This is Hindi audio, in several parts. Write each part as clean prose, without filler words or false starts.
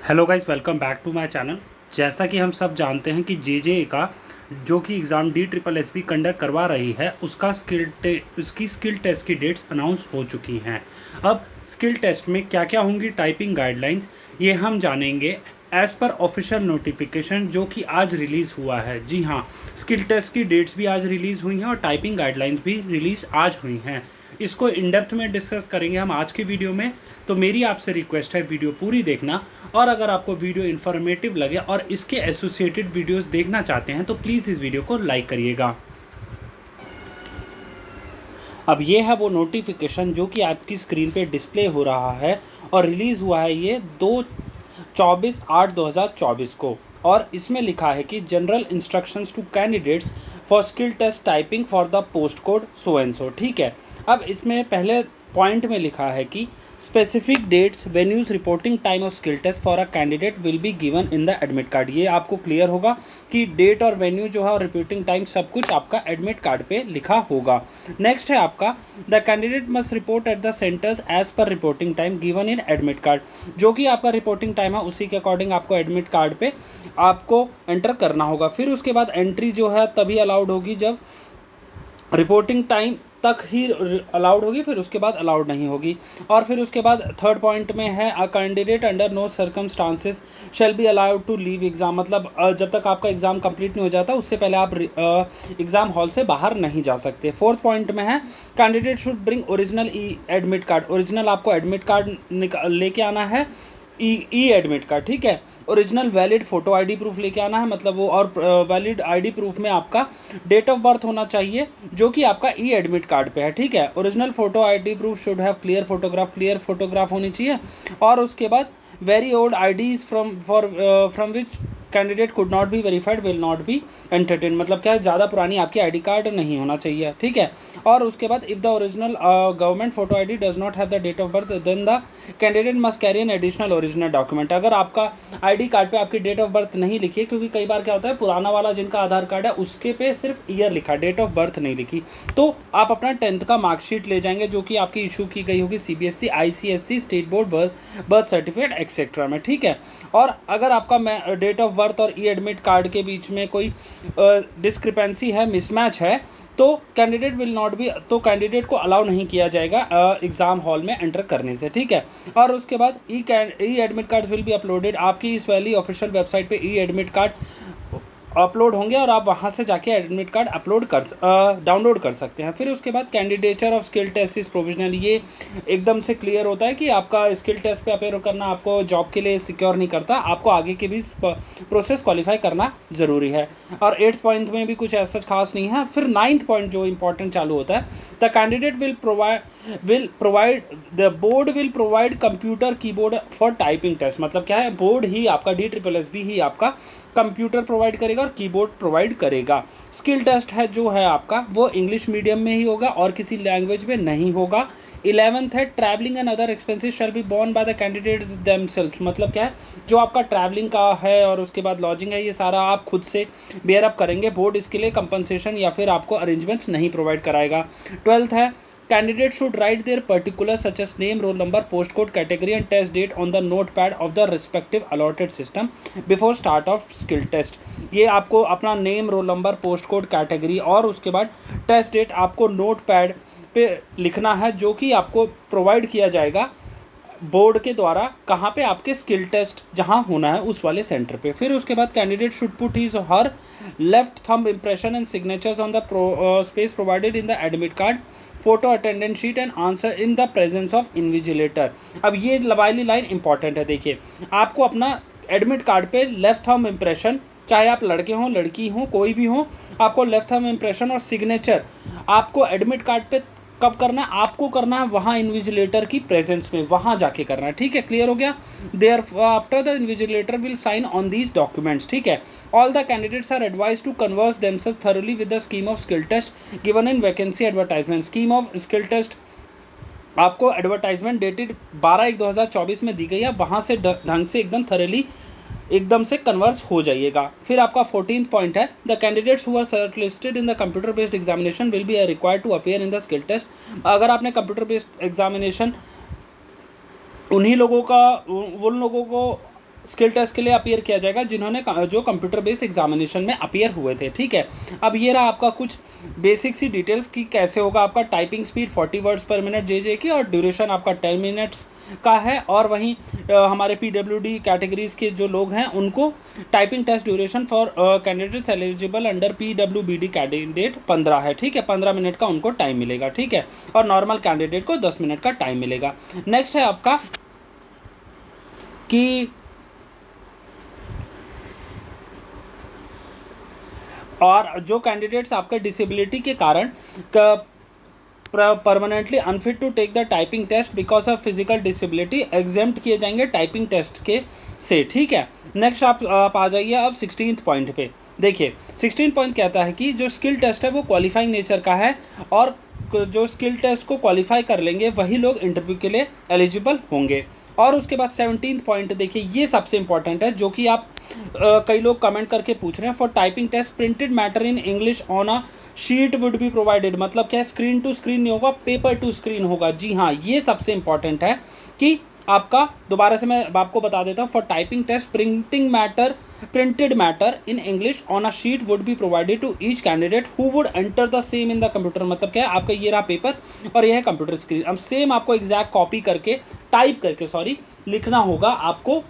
Hello guys, welcome back to my channel. जैसा कि हम सब जानते हैं कि जे का जो कि एग्ज़ाम DSSB कंडक्ट करवा रही है उसका उसकी स्किल टेस्ट की डेट्स अनाउंस हो चुकी हैं। अब स्किल टेस्ट में क्या क्या होंगी टाइपिंग गाइडलाइंस ये हम जानेंगे एज़ पर ऑफिशियल नोटिफिकेशन जो कि आज रिलीज़ हुआ है। जी हाँ, स्किल टेस्ट की डेट्स भी आज रिलीज़ हुई हैं और टाइपिंग गाइडलाइंस भी रिलीज़ आज हुई हैं। इसको इन डेप्थ में डिस्कस करेंगे हम आज के वीडियो में। तो मेरी आपसे रिक्वेस्ट है वीडियो पूरी देखना, और अगर आपको वीडियो इन्फॉर्मेटिव लगे और इसके एसोसिएटेड वीडियोस देखना चाहते हैं तो प्लीज़ इस वीडियो को लाइक करिएगा। अब ये है वो नोटिफिकेशन जो कि आपकी स्क्रीन पे डिस्प्ले हो रहा है और रिलीज़ हुआ है ये 24/8/2024 को। और इसमें लिखा है कि general instructions to candidates for skill test typing for the post code so and so. ठीक है, अब इसमें पहले पॉइंट में लिखा है कि specific dates venues reporting time of skill test for a candidate will be given in the admit card. ये आपको क्लियर होगा कि डेट और वेन्यू जो है और रिपोर्टिंग टाइम सब कुछ आपका एडमिट कार्ड पे लिखा होगा। नेक्स्ट है आपका the candidate must report at the centres as per reporting time given in admit card. जो कि आपका रिपोर्टिंग टाइम है उसी के अकॉर्डिंग आपको एडमिट कार्ड पे आपको एंटर करना होगा। फिर उसके बाद एंट्री जो है तभी अलाउड होगी जब रिपोर्टिंग टाइम तक ही अलाउड होगी, फिर उसके बाद अलाउड नहीं होगी। और फिर उसके बाद थर्ड पॉइंट में है a candidate under no circumstances shall be allowed to leave exam. मतलब जब तक आपका एग्जाम कंप्लीट नहीं हो जाता उससे पहले आप एग्जाम हॉल से बाहर नहीं जा सकते। फोर्थ पॉइंट में है candidate should bring original E admit card. Original आपको एडमिट कार्ड लेके आना है, ई एडमिट कार्ड। ठीक है, original valid photo ID proof लेके आना है, मतलब वो, और वैलिड आईडी प्रूफ में आपका डेट ऑफ बर्थ होना चाहिए जो कि आपका ई एडमिट कार्ड पे है। ठीक है, original photo ID proof should have clear photograph होनी चाहिए। और उसके बाद very old IDs from which candidate could not be verified will not be entertain. मतलब क्या है, ज़्यादा पुरानी आपकी आईडी कार्ड नहीं होना चाहिए। ठीक है, और उसके बाद if the original government photo ID does not have the date of birth then the candidate must carry an additional original document. अगर आपका आईडी कार्ड पे आपकी डेट ऑफ बर्थ नहीं लिखी है, क्योंकि कई बार क्या होता है पुराना वाला जिनका आधार कार्ड है उसके पे सिर्फ ईयर लिखा, डेट ऑफ बर्थ नहीं लिखी, तो आप अपना 10th का मार्कशीट ले जाएंगे जो कि आपकी इशू की गई होगी CBSE ICSE state board birth certificate etcetera में। ठीक है, और अगर आपका डेट ऑफ बर्थ और ई एडमिट कार्ड के बीच में कोई डिस्क्रिपेंसी है, मिसमैच है, तो कैंडिडेट को अलाउ नहीं किया जाएगा एग्जाम हॉल में एंटर करने से। ठीक है, और उसके बाद E admit card will be uploaded. आपकी इस वाली ऑफिशियल वेबसाइट पे ई एडमिट कार्ड अपलोड होंगे और आप वहाँ से जाके एडमिट कार्ड डाउनलोड कर सकते हैं। फिर उसके बाद candidature of skill test is provisional. ये एकदम से क्लियर होता है कि आपका स्किल टेस्ट पे अपेयर करना आपको जॉब के लिए सिक्योर नहीं करता, आपको आगे के भी प्रोसेस क्वालिफाई करना ज़रूरी है। और 8th पॉइंट में भी कुछ ऐसा खास नहीं है। फिर 9th पॉइंट जो इंपॉर्टेंट चालू होता है, the candidate the board will provide computer keyboard for typing test. मतलब क्या है, बोर्ड ही आपका DSSB ही आपका कंप्यूटर प्रोवाइड करेगा और कीबोर्ड प्रोवाइड करेगा। स्किल टेस्ट है जो है आपका वो इंग्लिश मीडियम में ही होगा और किसी लैंग्वेज में नहीं होगा। 11th है travelling and other expenses shall be borne by the candidates themselves. मतलब क्या है, जो आपका ट्रैवलिंग का है और उसके बाद लॉजिंग है, ये सारा आप खुद से बेयर अप करेंगे। बोर्ड इसके लिए कंपनसेशन या फिर आपको अरेंजमेंट्स नहीं प्रोवाइड कराएगा। 12th है candidates should write their particulars such as name, roll number, postcode, category and test date on the notepad of the respective allotted system before start of skill test। ये आपको अपना name, roll number, post code, category और उसके बाद टेस्ट डेट आपको नोटपैड पे लिखना है जो कि आपको प्रोवाइड किया जाएगा बोर्ड के द्वारा। कहाँ पे, आपके स्किल टेस्ट जहाँ होना है उस वाले सेंटर पे। फिर उसके बाद candidate should put his her left thumb impression and signatures on the space provided in the admit card, photo, attendance sheet and answer in the presence of invigilator. अब ये वाली लाइन इंपॉर्टेंट है। देखिए, आपको अपना एडमिट कार्ड पे लेफ्ट थंब इम्प्रेशन, चाहे आप लड़के हों लड़की हों कोई भी हो, आपको लेफ्ट थंब इम्प्रेशन और सिग्नेचर आपको एडमिट कार्ड पे कब करना है, आपको करना है वहाँ इन्विजिलेटर की प्रेजेंस में, वहाँ जाके करना है। ठीक है, क्लियर हो गया। Thereafter the invigilator will sign on these documents. ठीक है, all the candidates are advise to converse themselves thoroughly with the scheme of skill test given in vacancy advertisement. Scheme of skill test आपको एडवर्टाइजमेंट डेटेड 12/1/2024 में दी गई है, वहाँ से ढंग से एकदम थॉरली एकदम से कन्वर्स हो जाइएगा। फिर आपका 14th पॉइंट है the candidates who are shortlisted in the computer based examination will be required to appear in the skill test. अगर आपने कंप्यूटर बेस्ड एग्जामिनेशन उन लोगों को स्किल टेस्ट के लिए अपीयर किया जाएगा जिन्होंने जो कंप्यूटर बेस्ड एग्जामिनेशन में अपीयर हुए थे, ठीक है। अब ये रहा आपका कुछ बेसिक सी डिटेल्स की कैसे होगा आपका typing speed 40 words per minute जे की, और ड्यूरेशन आपका 10 मिनट्स का है। और वहीं हमारे PWD कैटेगरीज के जो लोग हैं उनको typing test duration for candidates eligible under PWBD candidate 15 है, ठीक है। 15 मिनट का उनको टाइम मिलेगा, ठीक है। और नॉर्मल कैंडिडेट को 10 मिनट का टाइम मिलेगा। नेक्स्ट है आपका कि और जो कैंडिडेट्स आपके डिसेबिलिटी के कारण permanently unfit to take the typing test because of physical disability exempt किए जाएंगे टाइपिंग टेस्ट के से, ठीक है। नेक्स्ट आप आ जाइए अब 16th पॉइंट पे। देखिए 16 पॉइंट कहता है कि जो स्किल टेस्ट है वो क्वालिफाइंग नेचर का है, और जो स्किल टेस्ट को क्वालिफाई कर लेंगे वही लोग इंटरव्यू के लिए एलिजिबल होंगे। और उसके बाद 17th पॉइंट देखिए, ये सबसे इंपॉर्टेंट है जो कि आप कई लोग कमेंट करके पूछ रहे हैं। For typing test printed matter in English on a sheet would be provided, मतलब क्या है, स्क्रीन टू स्क्रीन नहीं होगा, पेपर टू स्क्रीन होगा। जी हाँ, ये सबसे इंपॉर्टेंट है कि आपका, दोबारा से मैं आपको बता देता हूँ, for typing test printed matter in English on a sheet would be provided to each candidate who would enter the same in the computer. मतलब क्या है, आपका ये रहा पेपर और यह है कंप्यूटर स्क्रीन। अब सेम आपको एग्जैक्ट कॉपी करके टाइप करके लिखना होगा आपको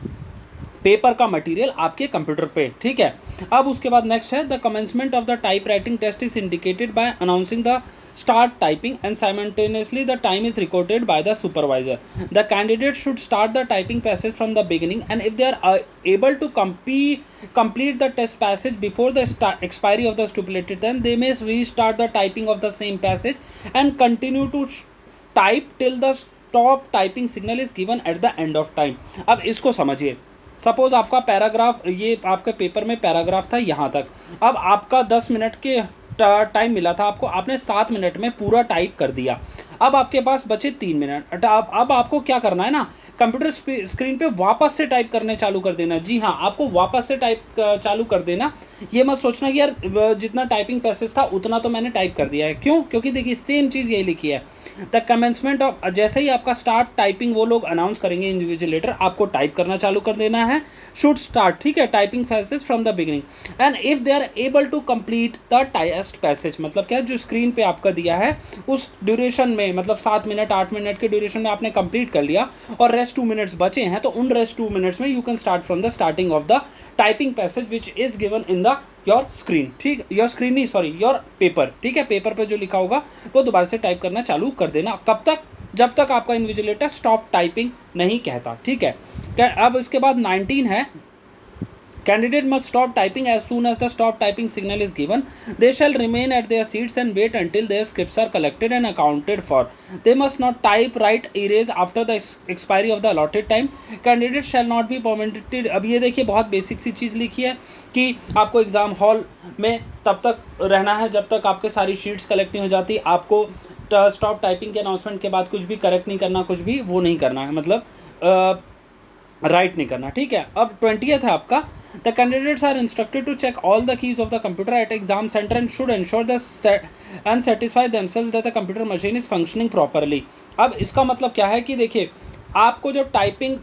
पेपर का मटेरियल आपके कंप्यूटर पे, ठीक है। अब उसके बाद नेक्स्ट है the commencement of the type writing test is indicated by announcing the start typing and simultaneously the time is recorded by the supervisor. The candidate should start the typing passage from the beginning, and if they are able to complete the test passage before the expiry of the stipulated time, they may restart the typing of the same passage and continue to type till the stop typing signal is given at the end of time. अब इसको समझिए, सपोज आपका पैराग्राफ, ये आपके पेपर में पैराग्राफ था यहाँ तक, अब आपका 10 मिनट के टाइम मिला था आपको, आपने 7 मिनट में पूरा टाइप कर दिया। अब आपके पास बचे 3 मिनट। अब आपको क्या करना है ना, कंप्यूटर स्क्रीन पे वापस से टाइप करने चालू कर देना। जी हाँ, आपको वापस से टाइप चालू कर देना। ये मत सोचना कि यार जितना टाइपिंग पैसेज था उतना तो मैंने टाइप कर दिया है। क्यों? क्योंकि देखिए सेम चीज़ यही लिखी है, द कमेंसमेंट ऑफ, जैसे ही आपका स्टार्ट टाइपिंग वो लोग अनाउंस करेंगे इन्विजिलेटर, आपको टाइप करना चालू कर देना है, शुड स्टार्ट, ठीक है, typing passage from the beginning. And if they are able to complete the test passage, मतलब क्या, जो स्क्रीन पे आपका दिया है उस ड्यूरेशन में, मतलब 7 मिनट 8 मिनट के ड्यूरेशन में आपने कंप्लीट कर लिया और रेस्ट 2 मिनट्स बचे हैं, तो उन रेस्ट 2 मिनट्स में you can start from the starting of the typing passage which is given in the your screen, ठीक, योर स्क्रीन नहीं, सॉरी, योर पेपर, ठीक है। पेपर पे जो लिखा होगा वो दोबारा से टाइप करना चालू कर देना। कब तक? जब तक आपका इन्विजिलेटर स्टॉप टाइपिंग नहीं कहता, ठीक है। अब इसके बाद 19 है, candidate must stop typing as soon as the stop typing signal is given. They shall remain at their seats and wait until their scripts are collected and accounted for. They must not type, write, erase after the expiry of the allotted time. Candidate shall not be permitted. अब ये देखिए बहुत बेसिक सी चीज़ लिखी है कि आपको एग्ज़ाम हॉल में तब तक रहना है जब तक आपके सारी शीट्स कलेक्ट नहीं हो जाती। आपको स्टॉप टाइपिंग के अनाउंसमेंट के बाद कुछ भी करेक्ट नहीं करना, कुछ भी वो नहीं करना है, मतलब राइट नहीं करना, ठीक है। अब 20th है आपका, the candidates are instructed to check all the keys of the computer at exam center and should ensure and satisfy themselves that the computer machine is functioning properly. अब इसका मतलब क्या है कि देखिए, आपको जब टाइपिंग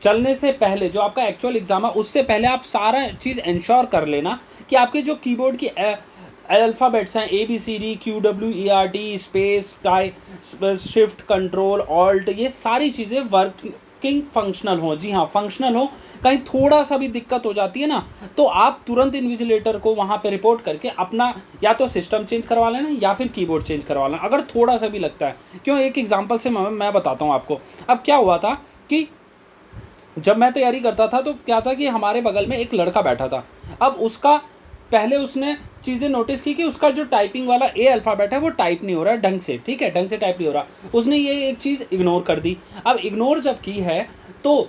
चलने से पहले, जो आपका एक्चुअल एग्जाम है उससे पहले आप सारा चीज़ इंश्योर कर लेना कि आपके जो कीबोर्ड की अल्फ़ाबेट्स हैं ABCD QWERT space shift control alt, ये सारी चीज़ें वर्किंग फंक्शनल हो। जी हाँ, फंक्शनल हो। कहीं थोड़ा सा भी दिक्कत हो जाती है ना, तो आप तुरंत इन्विजिलेटर को वहाँ पे रिपोर्ट करके अपना या तो सिस्टम चेंज करवा लेना या फिर कीबोर्ड चेंज करवा लेना, अगर थोड़ा सा भी लगता है। क्यों? एक एग्जांपल से मैं बताता हूँ आपको। अब क्या हुआ था कि जब मैं तैयारी करता था तो क्या था कि हमारे बगल में एक लड़का बैठा था। अब उसका पहले उसने चीज़ें नोटिस की कि उसका जो टाइपिंग वाला ए अल्फ़ाबेट है वो टाइप नहीं हो रहा है ढंग से, ठीक है, ढंग से टाइप नहीं हो रहा। उसने ये एक चीज़ इग्नोर कर दी। अब इग्नोर जब की है तो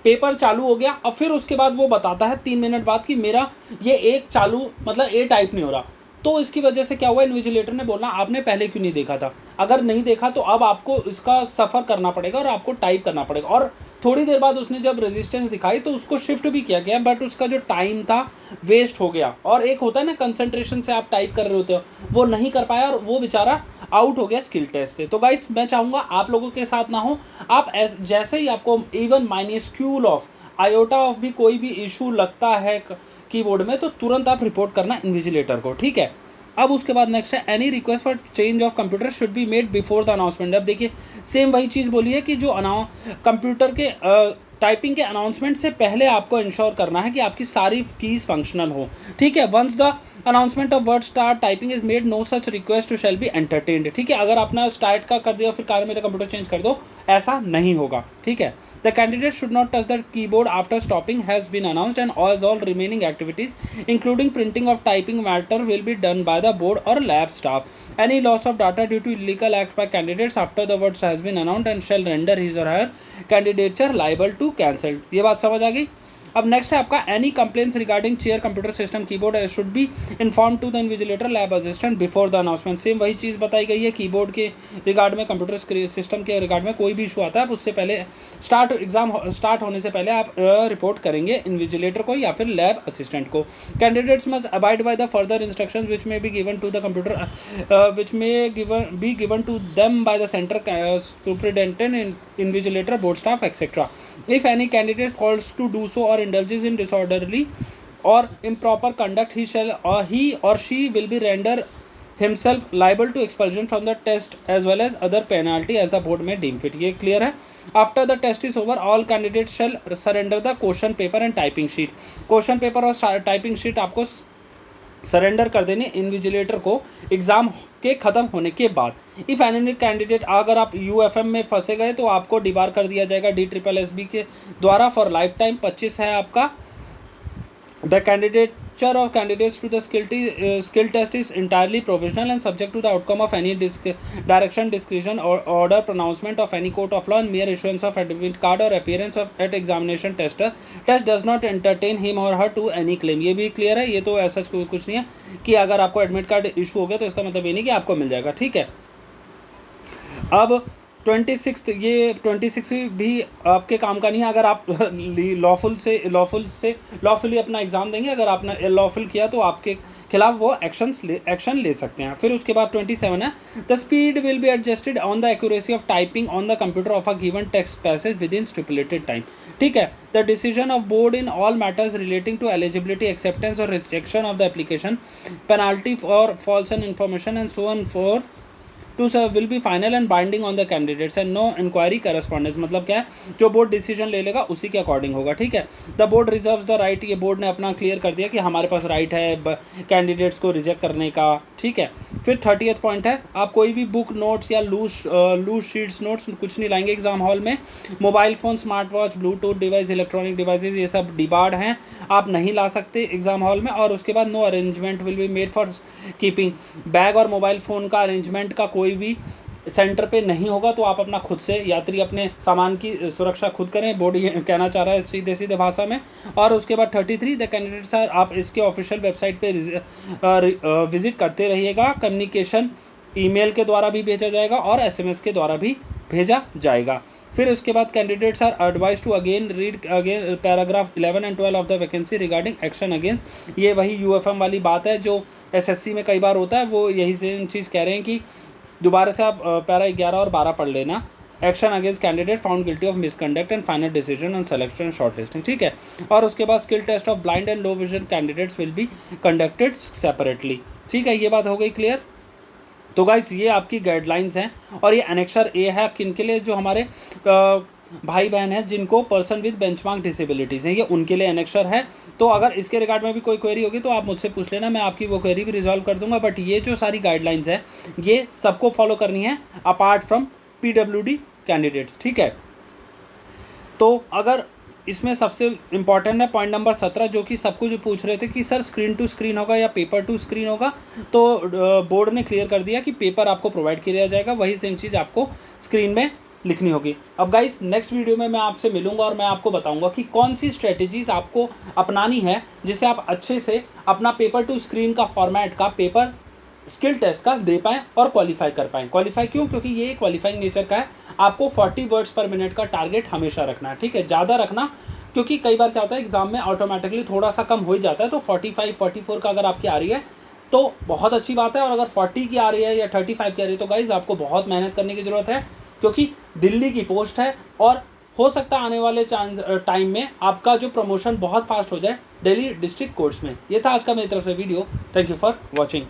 पेपर चालू हो गया, और फिर उसके बाद वो बताता है 3 मिनट बाद कि मेरा ये एक चालू, मतलब ए टाइप नहीं हो रहा। तो इसकी वजह से क्या हुआ, इन्विजिलेटर ने बोला आपने पहले क्यों नहीं देखा था, अगर नहीं देखा तो अब आपको इसका सफ़र करना पड़ेगा और आपको टाइप करना पड़ेगा। और थोड़ी देर बाद उसने जब रेजिस्टेंस दिखाई तो उसको शिफ्ट भी किया गया, बट उसका जो टाइम था वेस्ट हो गया। और एक होता है ना कंसंट्रेशन से आप टाइप कर रहे होते हो, वो नहीं कर पाया और वो बेचारा आउट हो गया स्किल टेस्ट से। तो गाइस मैं चाहूँगा आप लोगों के साथ ना हो, आप जैसे ही आपको इवन माइन्यूस्क्यूल ऑफ आयोटा ऑफ भी कोई भी इशू लगता है कीबोर्ड में, तो तुरंत आप रिपोर्ट करना इन्विजिलेटर को, ठीक है। अब उसके बाद नेक्स्ट है any request for change of computer should be made before the announcement. अब देखिए सेम वही चीज़ बोली है कि जो कंप्यूटर के टाइपिंग के अनाउंसमेंट से पहले आपको इंश्योर करना है कि आपकी सारी कीज फंक्शनल हो, ठीक है। Once the announcement of word start typing is made no such request shall be entertained, ठीक है। अगर आपने स्टार्ट का कर दिया फिर कार मेरा कंप्यूटर चेंज कर दो, ऐसा नहीं होगा, ठीक है। The candidate should not touch the keyboard after stopping has been announced and all remaining activities including printing of typing matter will be done by the board और lab staff. Any loss of data due to illegal acts by candidates after the words has been announced and shall render his or her candidature liable to cancel। ये बात समझ आ गई। अब नेक्स्ट है आपका any complaints regarding chair computer system keyboard should be inform to the invigilator lab assistant before the announcement. Same वही चीज़ बताई गई है, कीबोर्ड के रिगार्ड में कंप्यूटर सिस्टम के रिगार्ड में कोई भी इशू आता है उससे पहले एग्जाम स्टार्ट होने से पहले आप रिपोर्ट करेंगे इन्विजिलेटर को या फिर लैब असिस्टेंट को। Candidates must abide by the further instructions which may be given to the computer which may be given to them by the centre superintendent invigilator, board staff, etc. If any candidate fails to do so or indulges in disorderly or improper conduct, he or she will be rendered himself liable to expulsion from the test as well as other penalty as the board may deem fit। ये क्लियर है। After the test is over, all candidates shall surrender the question paper and typing sheet। Question paper और टाइपिंग शीट आपको सरेंडर कर देने इन्विजिलेटर को एग्ज़ाम के ख़त्म होने के बाद। इफ़ एनी कैंडिडेट, अगर आप यूएफएम में फंसे गए तो आपको डिबार कर दिया जाएगा DSSB के द्वारा फॉर लाइफ टाइम। 25 है आपका। The candidature of candidates to the skill test is entirely provisional and subject to the outcome of any direction, discretion or order, pronouncement of any court of law and mere issuance of admit card or appearance at examination test does not entertain him or her to any claim। ये भी क्लियर है। ये तो ऐसा कुछ नहीं है कि अगर आपको एडमिट कार्ड इशू हो गया तो इसका मतलब ये नहीं कि आपको मिल जाएगा, ठीक है। अब 26 भी आपके काम का नहीं है। अगर आप लॉफुली अपना एग्ज़ाम देंगे, अगर आपने लॉफुल किया तो आपके खिलाफ वो एक्शन ले सकते हैं। फिर उसके बाद 27 है the speed will be adjusted on the accuracy of typing on the computer of a given text passage within stipulated time, ठीक है। The decision of board in all matters relating to eligibility, acceptance और rejection of the application, penalty for false and information and so on for to sir will be final and binding on the candidates and no inquiry correspondence. मतलब क्या है, जो बोर्ड डिसीजन ले लेगा उसी के अकॉर्डिंग होगा, ठीक है। The board reserves the right, ये बोर्ड ने अपना क्लियर कर दिया कि हमारे पास राइट है कैंडिडेट्स को रिजेक्ट करने का, ठीक है। फिर 30th पॉइंट है आप कोई भी बुक नोट्स या लूज शीट्स नोट्स कुछ नहीं लाएंगे एग्जाम हॉल में। Mobile phone, smart watch, Bluetooth device, electronic devices ये सब डिबार्ड हैं, आप नहीं ला सकते एग्जाम हॉल में। और उसके बाद no arrangement will be made for keeping, bag और मोबाइल फ़ोन का अरेंजमेंट का कोई भी सेंटर पे नहीं होगा, तो आप अपना खुद से यात्री अपने सामान की सुरक्षा खुद करें, बोर्ड ये कहना चाह रहा है सीधे भाषा में। और उसके बाद 33 द कैंडिडेट्स आर, आप इसके ऑफिशियल वेबसाइट पे विजिट करते रहिएगा। कम्युनिकेशन ईमेल के द्वारा भी भेजा जाएगा और SMS के द्वारा भी भेजा जाएगा। फिर उसके बाद candidates are advise to again read again paragraph 11 and 12 of the vacancy regarding action against. ये वही UFM वाली बात है जो SSC में कई बार होता है, वो यही सेम चीज़ कह रहे हैं कि दोबारा से आप पैरा 11 और 12 पढ़ लेना। Action against candidate found guilty of misconduct and final decision on selection and short listing, ठीक है। और उसके बाद skill test of blind and low vision candidates will be conducted separately, ठीक है। ये बात हो गई क्लियर। तो गाइस ये आपकी गाइडलाइंस हैं और ये एनेक्सर ए है किन के लिए, जो हमारे भाई बहन हैं जिनको पर्सन विद बेंचमार्क डिसेबिलिटीज़ हैं, ये उनके लिए एनेक्सर है। तो अगर इसके रिगार्ड में भी कोई क्वेरी होगी तो आप मुझसे पूछ लेना, मैं आपकी वो क्वेरी भी रिजॉल्व कर दूंगा। बट ये जो सारी गाइडलाइंस है ये सबको फॉलो करनी है अपार्ट फ्रॉम PWD कैंडिडेट्स, ठीक है। तो अगर इसमें सबसे इम्पॉर्टेंट है पॉइंट नंबर 17, जो कि सबको जो पूछ रहे थे कि सर स्क्रीन टू स्क्रीन होगा या पेपर टू स्क्रीन होगा, तो बोर्ड ने क्लियर कर दिया कि पेपर आपको प्रोवाइड किया जाएगा, वही सेम चीज़ आपको स्क्रीन में लिखनी होगी। अब गाइस नेक्स्ट वीडियो में मैं आपसे मिलूंगा और मैं आपको बताऊंगा कि कौन सी स्ट्रेटेजीज आपको अपनानी है जिससे आप अच्छे से अपना पेपर टू स्क्रीन का फॉर्मेट का पेपर स्किल टेस्ट का दे पाएँ और क्वालिफाई कर पाएँ। क्वालिफाई क्यों? क्योंकि ये क्वालिफाइंग नेचर का है। आपको 40 वर्ड्स पर मिनट का टारगेट हमेशा रखना है, ठीक है, ज़्यादा रखना, क्योंकि कई बार क्या होता है एग्जाम में ऑटोमेटिकली थोड़ा सा कम हो ही जाता है। तो 45 44 का अगर आपकी आ रही है तो बहुत अच्छी बात है, और अगर 40 की आ रही है या 35 की आ रही है तो गाइज आपको बहुत मेहनत करने की ज़रूरत है, क्योंकि दिल्ली की पोस्ट है और हो सकता है आने वाले टाइम में आपका जो प्रमोशन बहुत फास्ट हो जाए दिल्ली डिस्ट्रिक्ट कोर्ट्स में। ये था आज का मेरी तरफ से video. Thank you for watching.